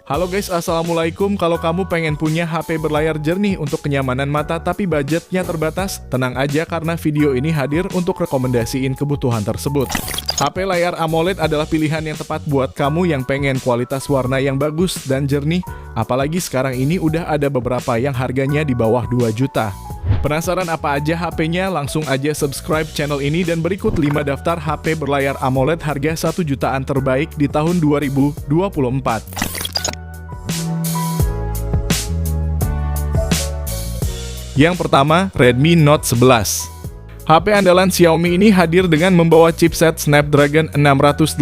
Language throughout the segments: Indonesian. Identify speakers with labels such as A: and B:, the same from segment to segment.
A: Halo guys, assalamualaikum. Kalau kamu pengen punya HP berlayar jernih untuk kenyamanan mata tapi budgetnya terbatas, tenang aja karena video ini hadir untuk rekomendasiin kebutuhan tersebut. HP layar AMOLED adalah pilihan yang tepat buat kamu yang pengen kualitas warna yang bagus dan jernih, apalagi sekarang ini udah ada beberapa yang harganya di bawah 2 juta. Penasaran apa aja HP-nya? Langsung aja subscribe channel ini dan berikut 5 daftar HP berlayar AMOLED harga 1 jutaan terbaik di tahun 2024. Yang pertama, Redmi Note 11. HP andalan Xiaomi ini hadir dengan membawa chipset Snapdragon 680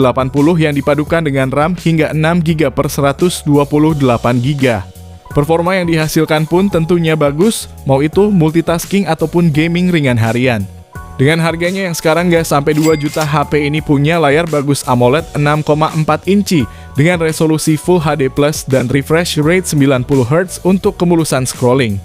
A: yang dipadukan dengan RAM hingga 6GB per 128GB. Performa yang dihasilkan pun tentunya bagus, mau itu multitasking ataupun gaming ringan harian. Dengan harganya yang sekarang gak sampai 2 juta, HP ini punya layar bagus AMOLED 6,4 inci dengan resolusi Full HD Plus dan refresh rate 90Hz untuk kemulusan scrolling.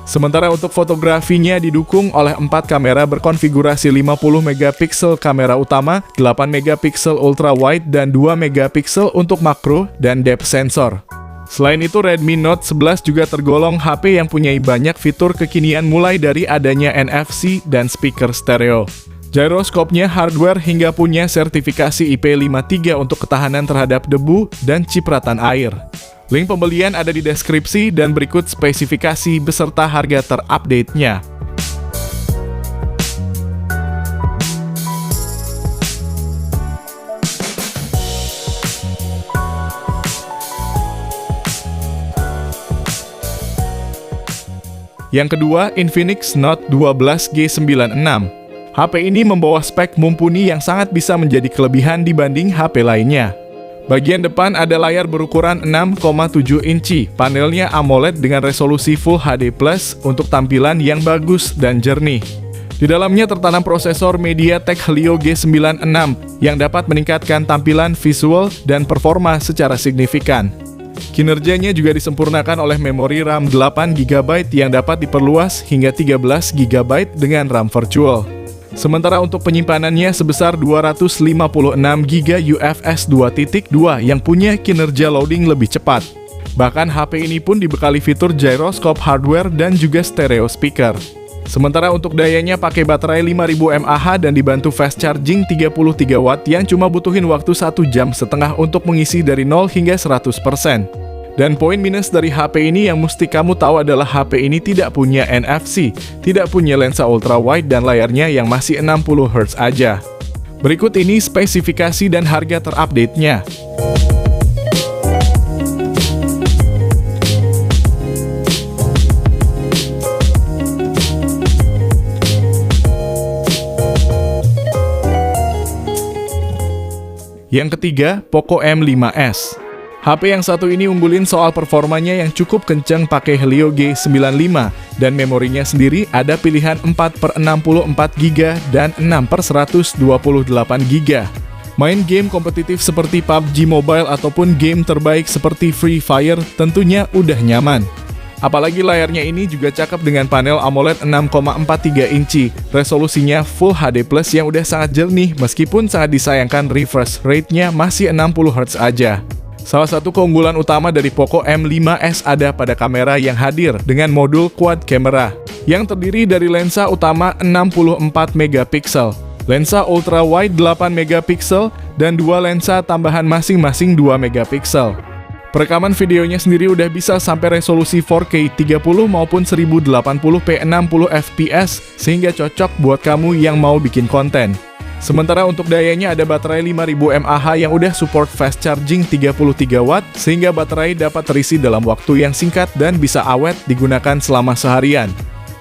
A: Sementara untuk fotografinya didukung oleh 4 kamera berkonfigurasi 50MP kamera utama, 8MP ultra wide dan 2MP untuk makro dan depth sensor. Selain itu, Redmi Note 11 juga tergolong HP yang punya banyak fitur kekinian mulai dari adanya NFC dan speaker stereo. Gyroscope-nya hardware hingga punya sertifikasi IP53 untuk ketahanan terhadap debu dan cipratan air. Link pembelian ada di deskripsi dan berikut spesifikasi beserta harga terupdate-nya. Yang kedua, Infinix Note 12 G96. HP ini membawa spek mumpuni yang sangat bisa menjadi kelebihan dibanding HP lainnya. Bagian depan ada layar berukuran 6,7 inci, panelnya AMOLED dengan resolusi Full HD Plus untuk tampilan yang bagus dan jernih. Di dalamnya tertanam prosesor MediaTek Helio G96 yang dapat meningkatkan tampilan visual dan performa secara signifikan. Kinerjanya juga disempurnakan oleh memori RAM 8GB yang dapat diperluas hingga 13GB dengan RAM virtual. Sementara untuk penyimpanannya sebesar 256GB UFS 2.2 yang punya kinerja loading lebih cepat. Bahkan HP ini pun dibekali fitur gyroscope hardware dan juga stereo speaker. Sementara untuk dayanya pakai baterai 5000 mAh dan dibantu fast charging 33W yang cuma butuhin waktu 1,5 jam untuk mengisi dari 0 hingga 100%. Dan poin minus dari HP ini yang mesti kamu tahu adalah HP ini tidak punya NFC, tidak punya lensa ultra wide dan layarnya yang masih 60Hz aja. Berikut ini spesifikasi dan harga terupdate-nya. Yang ketiga, Poco M5s. HP yang satu ini unggulin soal performanya yang cukup kencang pakai Helio G95 dan memorinya sendiri ada pilihan 4/64GB dan 6/128GB. Main game kompetitif seperti PUBG Mobile ataupun game terbaik seperti Free Fire tentunya udah nyaman. Apalagi layarnya ini juga cakep dengan panel AMOLED 6,43 inci, resolusinya Full HD Plus yang udah sangat jernih meskipun sangat disayangkan refresh rate-nya masih 60Hz aja. Salah satu keunggulan utama dari Poco M5s ada pada kamera yang hadir dengan modul quad camera yang terdiri dari lensa utama 64MP, lensa ultra wide 8MP dan 2 lensa tambahan masing-masing 2MP. Perekaman videonya sendiri udah bisa sampai resolusi 4K 30 maupun 1080p 60fps sehingga cocok buat kamu yang mau bikin konten. Sementara untuk dayanya ada baterai 5000 mAh yang udah support fast charging 33W sehingga baterai dapat terisi dalam waktu yang singkat dan bisa awet digunakan selama seharian.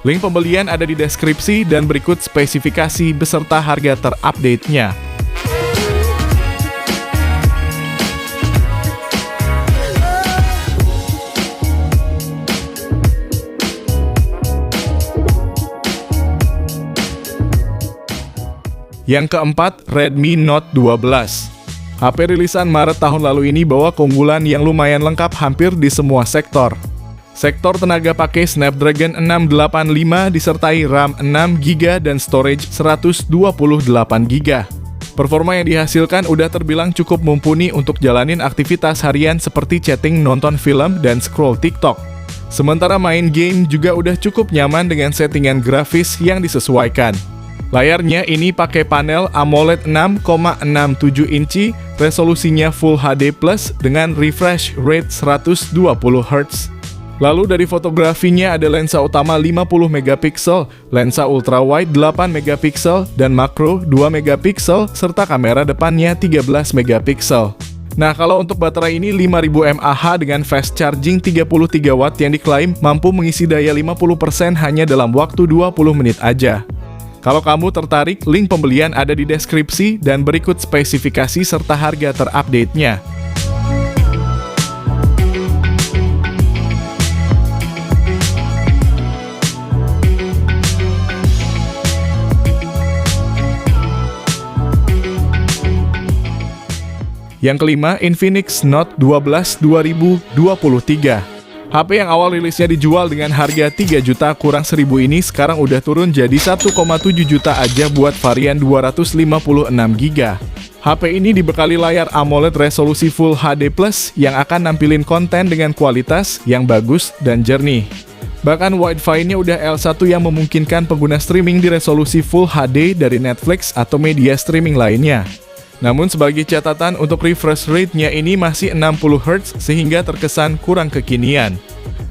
A: Link pembelian ada di deskripsi dan berikut spesifikasi beserta harga terupdate-nya. Yang keempat, Redmi Note 12. HP rilisan Maret tahun lalu ini bawa keunggulan yang lumayan lengkap hampir di semua sektor. Sektor tenaga pakai Snapdragon 685 disertai RAM 6GB dan storage 128GB. Performa yang dihasilkan udah terbilang cukup mumpuni untuk jalanin aktivitas harian seperti chatting, nonton film, dan scroll TikTok. Sementara main game juga udah cukup nyaman dengan settingan grafis yang disesuaikan. Layarnya ini pakai panel AMOLED 6,67 inci, resolusinya Full HD Plus dengan refresh rate 120 Hz. Lalu dari fotografinya ada lensa utama 50 megapiksel, lensa ultrawide 8 megapiksel, dan makro 2 megapiksel, serta kamera depannya 13 megapiksel. Nah, kalau untuk baterai ini 5000 mAh dengan fast charging 33 watt yang diklaim mampu mengisi daya 50% hanya dalam waktu 20 menit aja. Kalau kamu tertarik, link pembelian ada di deskripsi dan berikut spesifikasi serta harga terupdate-nya. Yang kelima, Infinix Note 12 2023. HP yang awal rilisnya dijual dengan harga 3 juta kurang 1000 ini sekarang udah turun jadi 1,7 juta aja buat varian 256GB. HP ini dibekali layar AMOLED resolusi Full HD Plus yang akan nampilin konten dengan kualitas yang bagus dan jernih. Bahkan Wi-Fi-nya udah L1 yang memungkinkan pengguna streaming di resolusi Full HD dari Netflix atau media streaming lainnya. Namun sebagai catatan untuk refresh rate-nya ini masih 60 Hz sehingga terkesan kurang kekinian.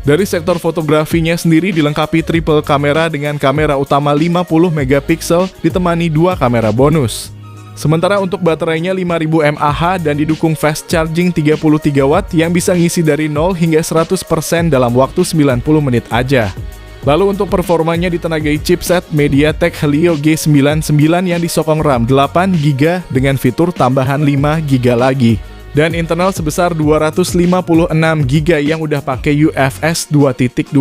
A: Dari sektor fotografinya sendiri dilengkapi triple kamera dengan kamera utama 50 megapiksel ditemani 2 kamera bonus. Sementara untuk baterainya 5000 mAh dan didukung fast charging 33 watt yang bisa ngisi dari 0 hingga 100% dalam waktu 90 menit aja. Lalu untuk performanya ditenagai chipset MediaTek Helio G99 yang disokong RAM 8GB dengan fitur tambahan 5GB lagi. Dan internal sebesar 256GB yang udah pakai UFS 2.2.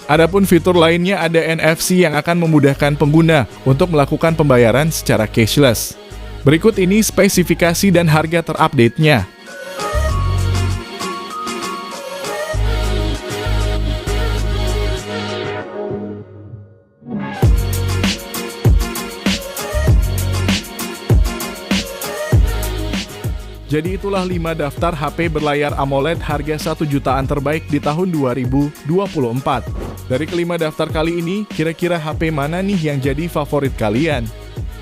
A: Adapun fitur lainnya ada NFC yang akan memudahkan pengguna untuk melakukan pembayaran secara cashless. Berikut ini spesifikasi dan harga terupdate-nya. Jadi itulah 5 daftar HP berlayar AMOLED harga 1 jutaan terbaik di tahun 2024. Dari kelima daftar kali ini, kira-kira HP mana nih yang jadi favorit kalian?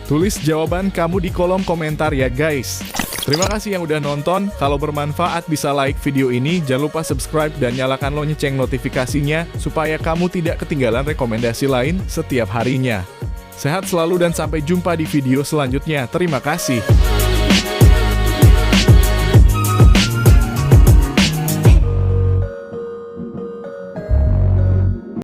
A: Tulis jawaban kamu di kolom komentar ya guys. Terima kasih yang udah nonton, kalau bermanfaat bisa like video ini, jangan lupa subscribe dan nyalakan lonceng notifikasinya supaya kamu tidak ketinggalan rekomendasi lain setiap harinya. Sehat selalu dan sampai jumpa di video selanjutnya. Terima kasih.